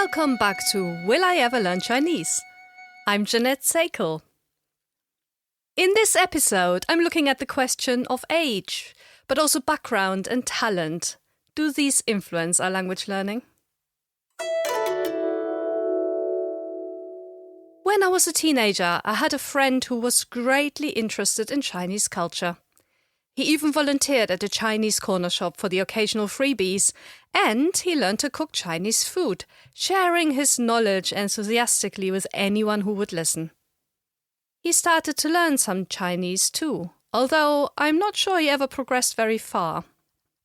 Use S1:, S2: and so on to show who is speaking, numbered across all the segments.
S1: Welcome back to Will I Ever Learn Chinese? I'm Jeanette Sakel. In this episode, I'm looking at the question of age, but also background and talent. Do these influence our language learning? When I was a teenager, I had a friend who was greatly interested in Chinese culture. He even volunteered at a Chinese corner shop for the occasional freebies, and he learned to cook Chinese food, sharing his knowledge enthusiastically with anyone who would listen. He started to learn some Chinese too, although I'm not sure he ever progressed very far.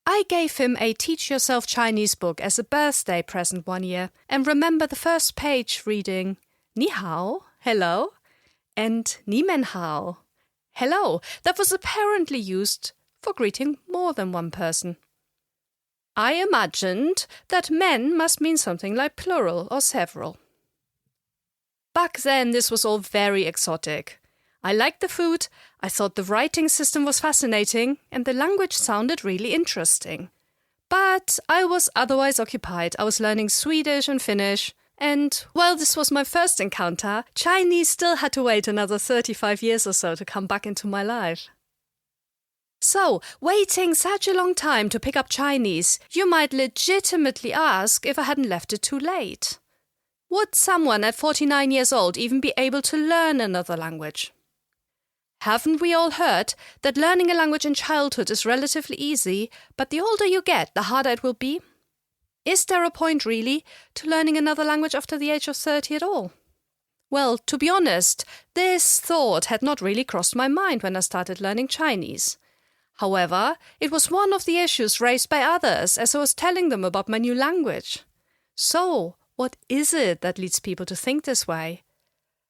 S1: I gave him a Teach Yourself Chinese book as a birthday present one year, and remember the first page reading, Ni hao, hello, and Ni men hao, hello, that was apparently used for greeting more than one person. I imagined that men must mean something like plural or several. Back then, this was all very exotic. I liked the food, I thought the writing system was fascinating, and the language sounded really interesting. But I was otherwise occupied. I was learning Swedish and Finnish, and while this was my first encounter, Chinese still had to wait another 35 years or so to come back into my life. So, waiting such a long time to pick up Chinese, you might legitimately ask if I hadn't left it too late. Would someone at 49 years old even be able to learn another language? Haven't we all heard that learning a language in childhood is relatively easy, but the older you get, the harder it will be? Is there a point, really, to learning another language after the age of 30 at all? Well, to be honest, this thought had not really crossed my mind when I started learning Chinese. However, it was one of the issues raised by others as I was telling them about my new language. So, what is it that leads people to think this way?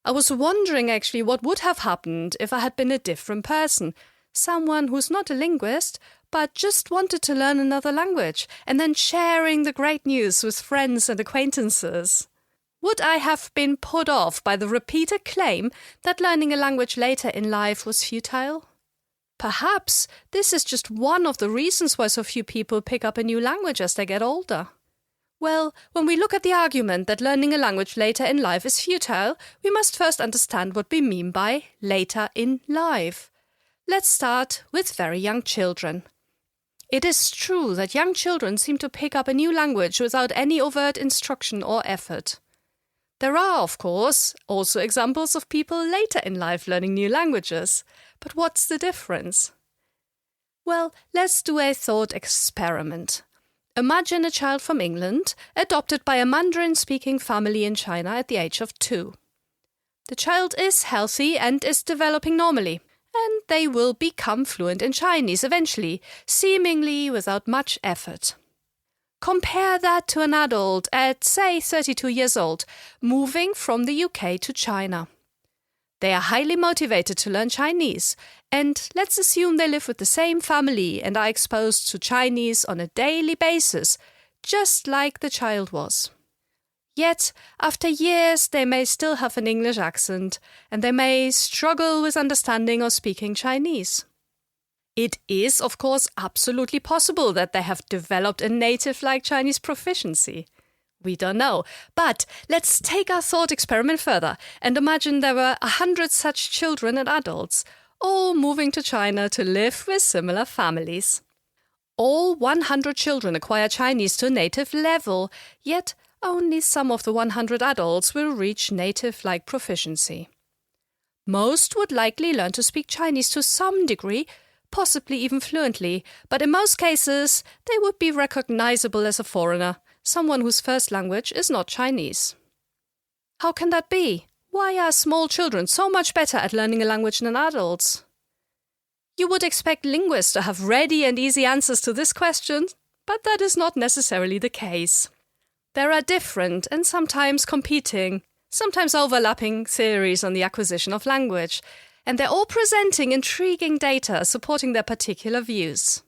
S1: I was wondering actually what would have happened if I had been a different person, someone who's not a linguist, but just wanted to learn another language, and then sharing the great news with friends and acquaintances. Would I have been put off by the repeated claim that learning a language later in life was futile? Perhaps this is just one of the reasons why so few people pick up a new language as they get older. Well, when we look at the argument that learning a language later in life is futile, we must first understand what we mean by later in life. Let's start with very young children. It is true that young children seem to pick up a new language without any overt instruction or effort. There are, of course, also examples of people later in life learning new languages. But what's the difference? Well, let's do a thought experiment. Imagine a child from England adopted by a Mandarin-speaking family in China at the age of 2. The child is healthy and is developing normally, and they will become fluent in Chinese eventually, seemingly without much effort. Compare that to an adult at, say, 32 years old, moving from the UK to China. They are highly motivated to learn Chinese, and let's assume they live with the same family and are exposed to Chinese on a daily basis, just like the child was. Yet, after years, they may still have an English accent, and they may struggle with understanding or speaking Chinese. It is, of course, absolutely possible that they have developed a native-like Chinese proficiency. We don't know, but let's take our thought experiment further and imagine there were 100 such children and adults, all moving to China to live with similar families. All 100 children acquire Chinese to a native level, yet only some of the 100 adults will reach native-like proficiency. Most would likely learn to speak Chinese to some degree, possibly even fluently, but in most cases they would be recognizable as a foreigner, someone whose first language is not Chinese. How can that be? Why are small children so much better at learning a language than adults? You would expect linguists to have ready and easy answers to this question, but that is not necessarily the case. There are different and sometimes competing, sometimes overlapping theories on the acquisition of language, and they're all presenting intriguing data supporting their particular views.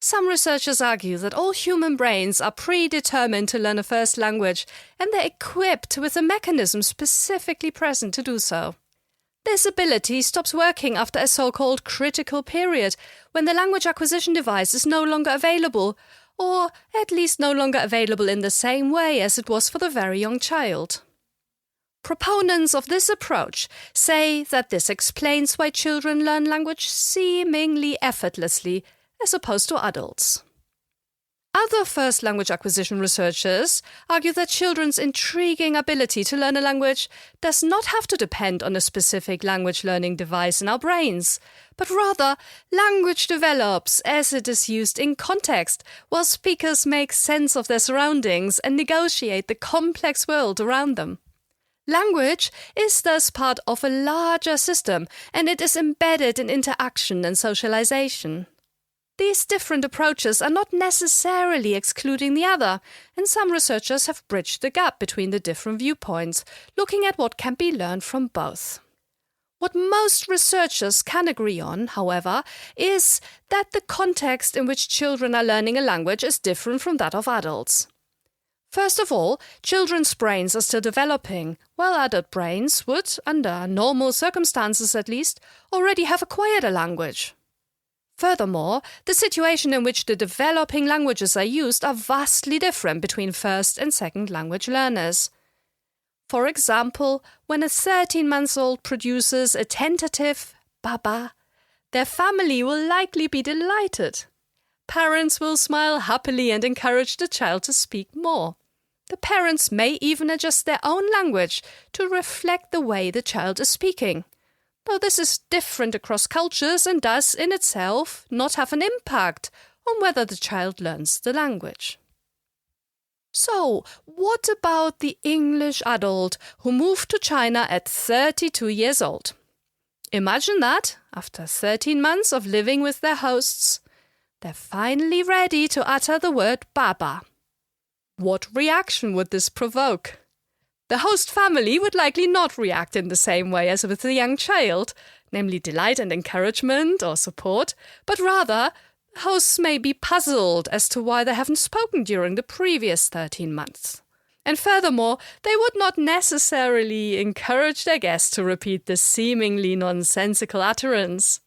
S1: Some researchers argue that all human brains are predetermined to learn a first language, and they're equipped with a mechanism specifically present to do so. This ability stops working after a so-called critical period, when the language acquisition device is no longer available, or at least no longer available in the same way as it was for the very young child. Proponents of this approach say that this explains why children learn language seemingly effortlessly as opposed to adults. Other first language acquisition researchers argue that children's intriguing ability to learn a language does not have to depend on a specific language learning device in our brains, but rather language develops as it is used in context, while speakers make sense of their surroundings and negotiate the complex world around them. Language is thus part of a larger system, and it is embedded in interaction and socialization. These different approaches are not necessarily excluding the other, and some researchers have bridged the gap between the different viewpoints, looking at what can be learned from both. What most researchers can agree on, however, is that the context in which children are learning a language is different from that of adults. First of all, children's brains are still developing, while adult brains would, under normal circumstances at least, already have acquired a language. Furthermore, the situation in which the developing languages are used are vastly different between first and second language learners. For example, when a 13-month-old produces a tentative baba, their family will likely be delighted. Parents will smile happily and encourage the child to speak more. The parents may even adjust their own language to reflect the way the child is speaking, though this is different across cultures and does in itself not have an impact on whether the child learns the language. So, what about the English adult who moved to China at 32 years old? Imagine that, after 13 months of living with their hosts, they're finally ready to utter the word baba. What reaction would this provoke? The host family would likely not react in the same way as with the young child, namely delight and encouragement or support, but rather, hosts may be puzzled as to why they haven't spoken during the previous 13 months. And furthermore, they would not necessarily encourage their guest to repeat the seemingly nonsensical utterance.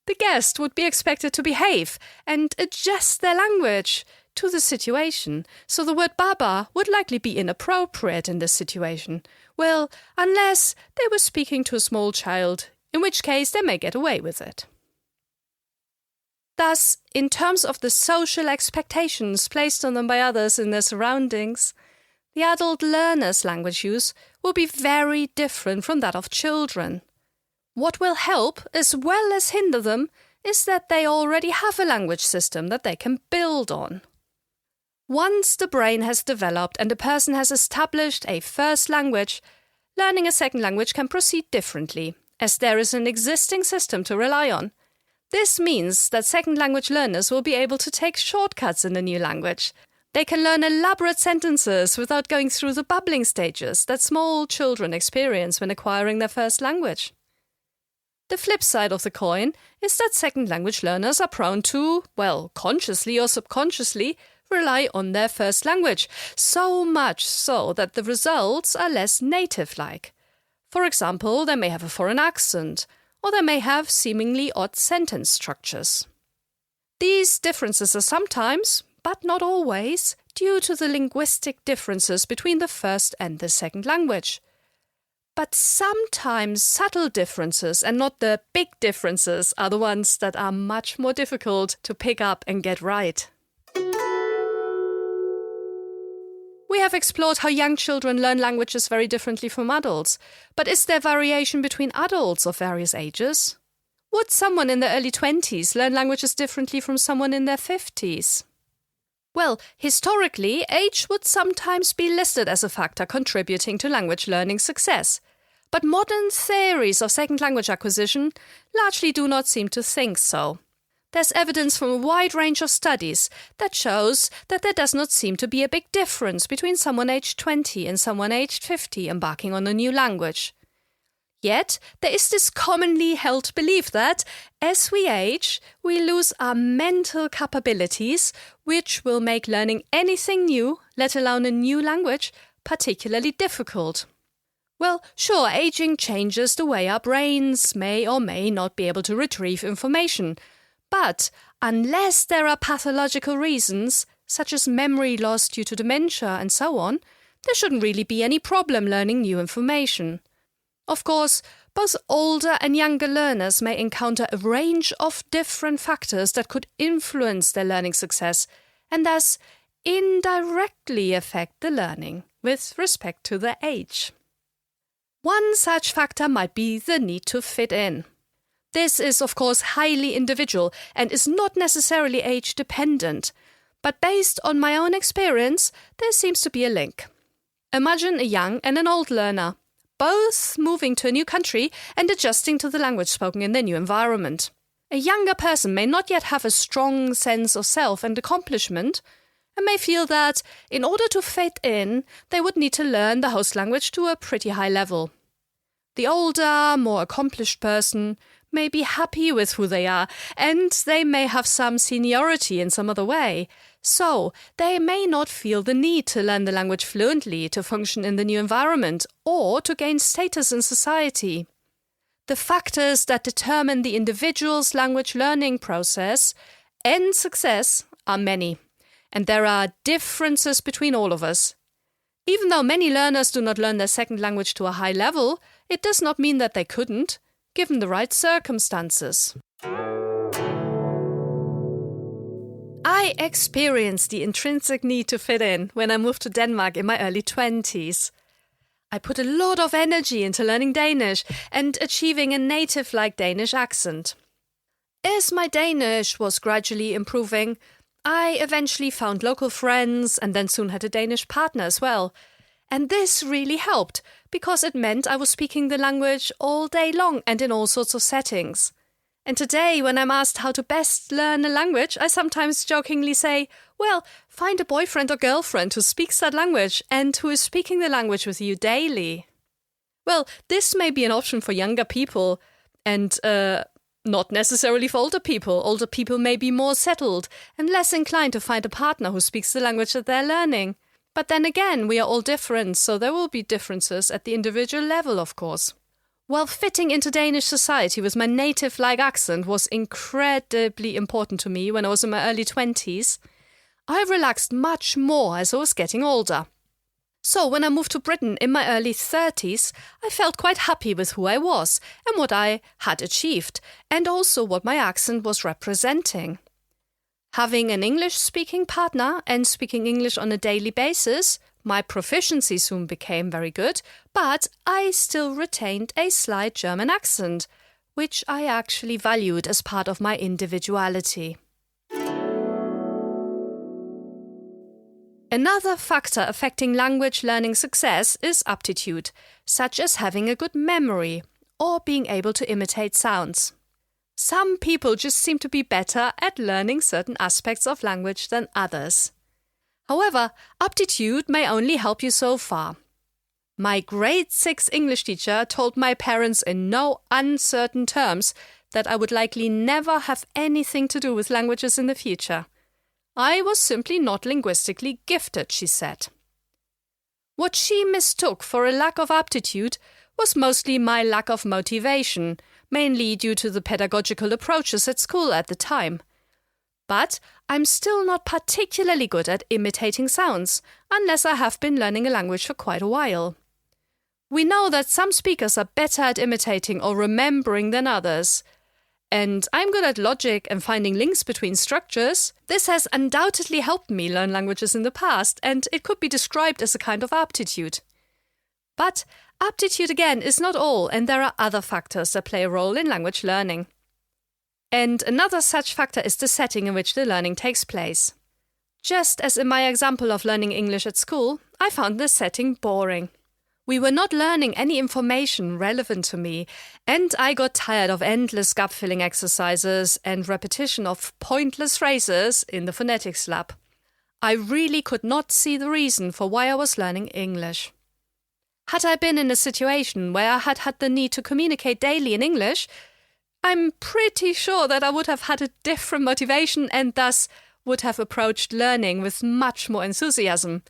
S1: The guest would be expected to behave and adjust their language to the situation, so the word baba would likely be inappropriate in this situation. Well, unless they were speaking to a small child, in which case they may get away with it. Thus, in terms of the social expectations placed on them by others in their surroundings, the adult learner's language use will be very different from that of children. What will help, as well as hinder them, is that they already have a language system that they can build on. Once the brain has developed and a person has established a first language, learning a second language can proceed differently, as there is an existing system to rely on. This means that second language learners will be able to take shortcuts in the new language. They can learn elaborate sentences without going through the bubbling stages that small children experience when acquiring their first language. The flip side of the coin is that second language learners are prone to, well, consciously or subconsciously, rely on their first language, so much so that the results are less native-like. For example, they may have a foreign accent, or they may have seemingly odd sentence structures. These differences are sometimes, but not always, due to the linguistic differences between the first and the second language. But sometimes subtle differences and not the big differences are the ones that are much more difficult to pick up and get right. We have explored how young children learn languages very differently from adults, but is there variation between adults of various ages? Would someone in their early 20s learn languages differently from someone in their 50s? Well, historically, age would sometimes be listed as a factor contributing to language learning success, but modern theories of second language acquisition largely do not seem to think so. There's evidence from a wide range of studies that shows that there does not seem to be a big difference between someone aged 20 and someone aged 50 embarking on a new language. Yet, there is this commonly held belief that, as we age, we lose our mental capabilities, which will make learning anything new, let alone a new language, particularly difficult. Well, sure, aging changes the way our brains may or may not be able to retrieve information. But unless there are pathological reasons, such as memory loss due to dementia and so on, there shouldn't really be any problem learning new information. Of course, both older and younger learners may encounter a range of different factors that could influence their learning success and thus indirectly affect the learning with respect to their age. One such factor might be the need to fit in. This is, of course, highly individual and is not necessarily age-dependent, but based on my own experience, there seems to be a link. Imagine a young and an old learner, both moving to a new country and adjusting to the language spoken in their new environment. A younger person may not yet have a strong sense of self and accomplishment, and may feel that, in order to fit in, they would need to learn the host language to a pretty high level. The older, more accomplished person may be happy with who they are, and they may have some seniority in some other way, so they may not feel the need to learn the language fluently to function in the new environment or to gain status in society. The factors that determine the individual's language learning process and success are many, and there are differences between all of us. Even though many learners do not learn their second language to a high level, it does not mean that they couldn't, given the right circumstances. I experienced the intrinsic need to fit in when I moved to Denmark in my early 20s. I put a lot of energy into learning Danish and achieving a native-like Danish accent. As my Danish was gradually improving, I eventually found local friends and then soon had a Danish partner as well. And this really helped, because it meant I was speaking the language all day long and in all sorts of settings. And today, when I'm asked how to best learn a language, I sometimes jokingly say, well, find a boyfriend or girlfriend who speaks that language and who is speaking the language with you daily. Well, this may be an option for younger people and not necessarily for older people. Older people may be more settled and less inclined to find a partner who speaks the language that they're learning. But then again, we are all different, so there will be differences at the individual level, of course. While fitting into Danish society with my native-like accent was incredibly important to me when I was in my early 20s, I relaxed much more as I was getting older. So when I moved to Britain in my early 30s, I felt quite happy with who I was and what I had achieved, and also what my accent was representing. Having an English-speaking partner and speaking English on a daily basis, my proficiency soon became very good, but I still retained a slight German accent, which I actually valued as part of my individuality. Another factor affecting language learning success is aptitude, such as having a good memory or being able to imitate sounds. Some people just seem to be better at learning certain aspects of language than others. However, aptitude may only help you so far. My grade 6 English teacher told my parents in no uncertain terms that I would likely never have anything to do with languages in the future. I was simply not linguistically gifted, she said. What she mistook for a lack of aptitude was mostly my lack of motivation, mainly due to the pedagogical approaches at school at the time. But I'm still not particularly good at imitating sounds, unless I have been learning a language for quite a while. We know that some speakers are better at imitating or remembering than others. And I'm good at logic and finding links between structures. This has undoubtedly helped me learn languages in the past, and it could be described as a kind of aptitude. But aptitude again is not all, and there are other factors that play a role in language learning. And another such factor is the setting in which the learning takes place. Just as in my example of learning English at school, I found this setting boring. We were not learning any information relevant to me, and I got tired of endless gap-filling exercises and repetition of pointless phrases in the phonetics lab. I really could not see the reason for why I was learning English. Had I been in a situation where I had had the need to communicate daily in English, I'm pretty sure that I would have had a different motivation and thus would have approached learning with much more enthusiasm.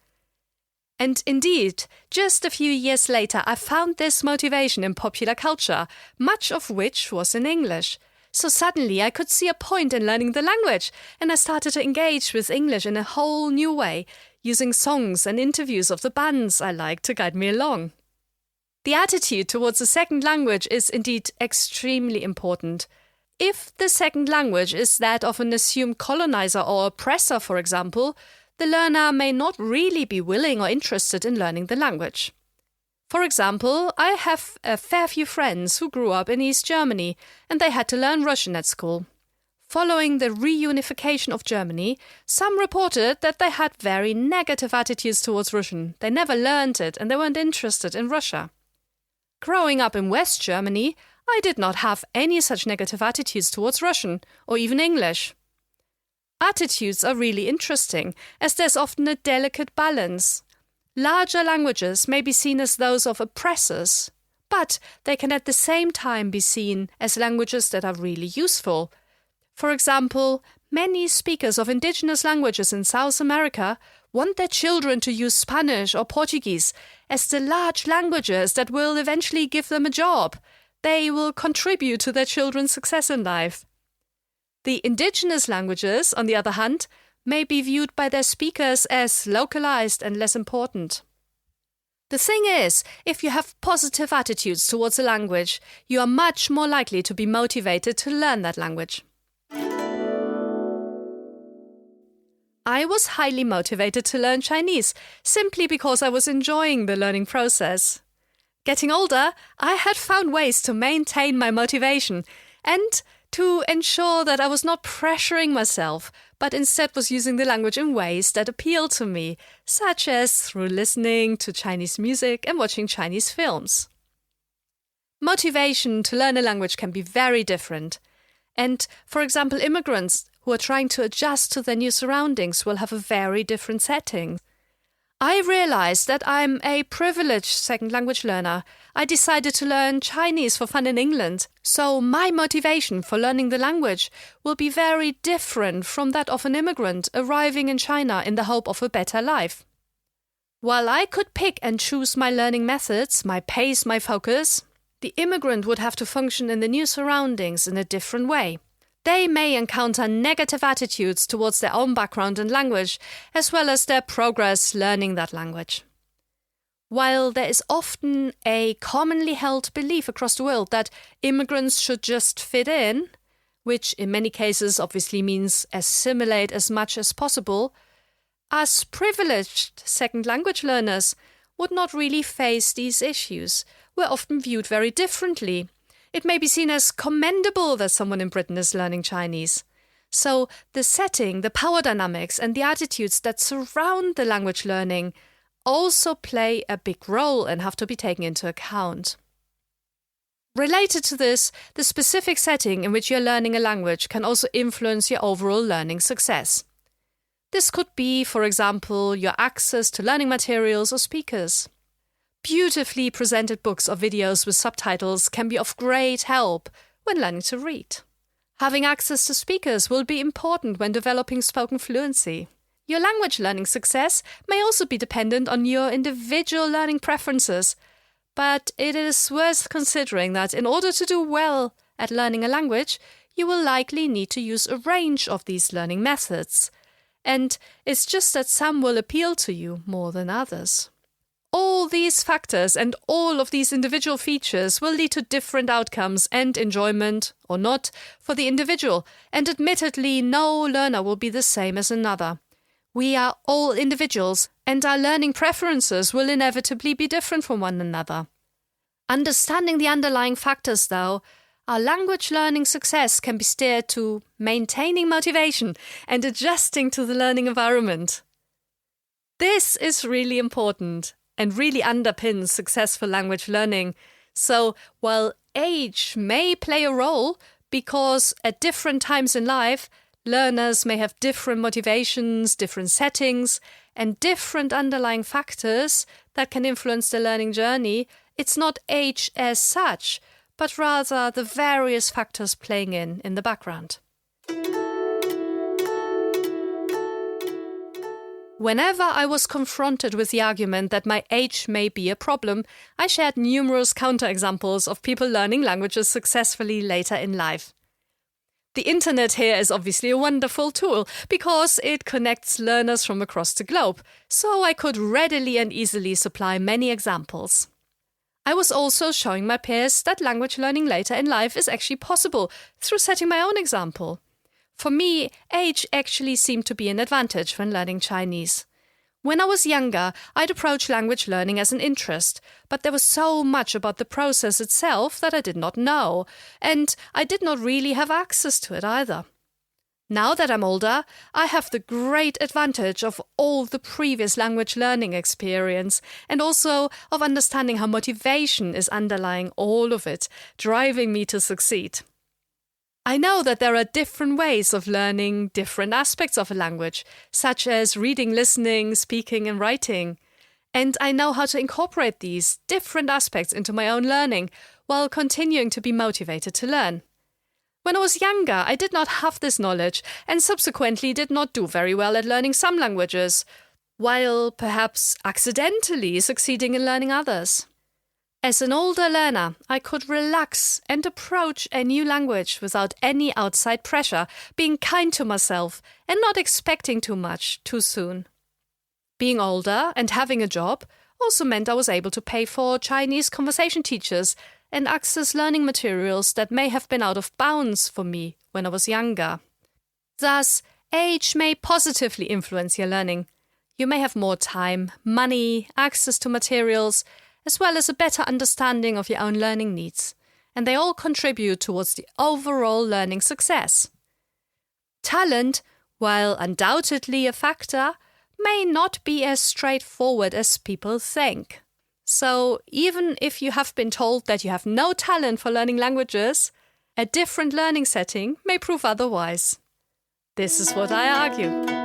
S1: And indeed, just a few years later, I found this motivation in popular culture, much of which was in English. So suddenly I could see a point in learning the language, and I started to engage with English in a whole new way, using songs and interviews of the bands I like to guide me along. The attitude towards a second language is indeed extremely important. If the second language is that of an assumed colonizer or oppressor, for example, the learner may not really be willing or interested in learning the language. For example, I have a fair few friends who grew up in East Germany and they had to learn Russian at school. Following the reunification of Germany, some reported that they had very negative attitudes towards Russian. They never learned it and they weren't interested in Russia. Growing up in West Germany, I did not have any such negative attitudes towards Russian or even English. Attitudes are really interesting, as there's often a delicate balance. Larger languages may be seen as those of oppressors, but they can at the same time be seen as languages that are really useful. For example, many speakers of indigenous languages in South America want their children to use Spanish or Portuguese as the large languages that will eventually give them a job. They will contribute to their children's success in life. The indigenous languages, on the other hand, may be viewed by their speakers as localized and less important. The thing is, if you have positive attitudes towards a language, you are much more likely to be motivated to learn that language. I was highly motivated to learn Chinese, simply because I was enjoying the learning process. Getting older, I had found ways to maintain my motivation and to ensure that I was not pressuring myself, but instead was using the language in ways that appealed to me, such as through listening to Chinese music and watching Chinese films. Motivation to learn a language can be very different. And, for example, immigrants who are trying to adjust to their new surroundings will have a very different setting. I realized that I'm a privileged second language learner. I decided to learn Chinese for fun in England, so my motivation for learning the language will be very different from that of an immigrant arriving in China in the hope of a better life. While I could pick and choose my learning methods, my pace, my focus, the immigrant would have to function in the new surroundings in a different way. They may encounter negative attitudes towards their own background and language, as well as their progress learning that language. While there is often a commonly held belief across the world that immigrants should just fit in, which in many cases obviously means assimilate as much as possible, us privileged second language learners would not really face these issues. We're often viewed very differently. It may be seen as commendable that someone in Britain is learning Chinese. So the setting, the power dynamics, and the attitudes that surround the language learning also play a big role and have to be taken into account. Related to this, the specific setting in which you're learning a language can also influence your overall learning success. This could be, for example, your access to learning materials or speakers. Beautifully presented books or videos with subtitles can be of great help when learning to read. Having access to speakers will be important when developing spoken fluency. Your language learning success may also be dependent on your individual learning preferences, but it is worth considering that in order to do well at learning a language, you will likely need to use a range of these learning methods. And it's just that some will appeal to you more than others. All these factors and all of these individual features will lead to different outcomes and enjoyment, or not, for the individual, and admittedly no learner will be the same as another. We are all individuals, and our learning preferences will inevitably be different from one another. Understanding the underlying factors, though, our language learning success can be steered to maintaining motivation and adjusting to the learning environment. This is really important and really underpins successful language learning. So while age may play a role, because at different times in life, learners may have different motivations, different settings, and different underlying factors that can influence the learning journey, it's not age as such, but rather the various factors playing in the background. Whenever I was confronted with the argument that my age may be a problem, I shared numerous counterexamples of people learning languages successfully later in life. The internet here is obviously a wonderful tool because it connects learners from across the globe, so I could readily and easily supply many examples. I was also showing my peers that language learning later in life is actually possible through setting my own example. For me, age actually seemed to be an advantage when learning Chinese. When I was younger, I'd approach language learning as an interest, but there was so much about the process itself that I did not know, and I did not really have access to it either. Now that I'm older, I have the great advantage of all the previous language learning experience and also of understanding how motivation is underlying all of it, driving me to succeed. I know that there are different ways of learning different aspects of a language, such as reading, listening, speaking, and writing. And I know how to incorporate these different aspects into my own learning while continuing to be motivated to learn. When I was younger, I did not have this knowledge and subsequently did not do very well at learning some languages, while perhaps accidentally succeeding in learning others. As an older learner, I could relax and approach a new language without any outside pressure, being kind to myself and not expecting too much too soon. Being older and having a job also meant I was able to pay for Chinese conversation teachers and access learning materials that may have been out of bounds for me when I was younger. Thus, age may positively influence your learning. You may have more time, money, access to materials, as well as a better understanding of your own learning needs, and they all contribute towards the overall learning success. Talent, while undoubtedly a factor, may not be as straightforward as people think. So, even if you have been told that you have no talent for learning languages, a different learning setting may prove otherwise. This is what I argue.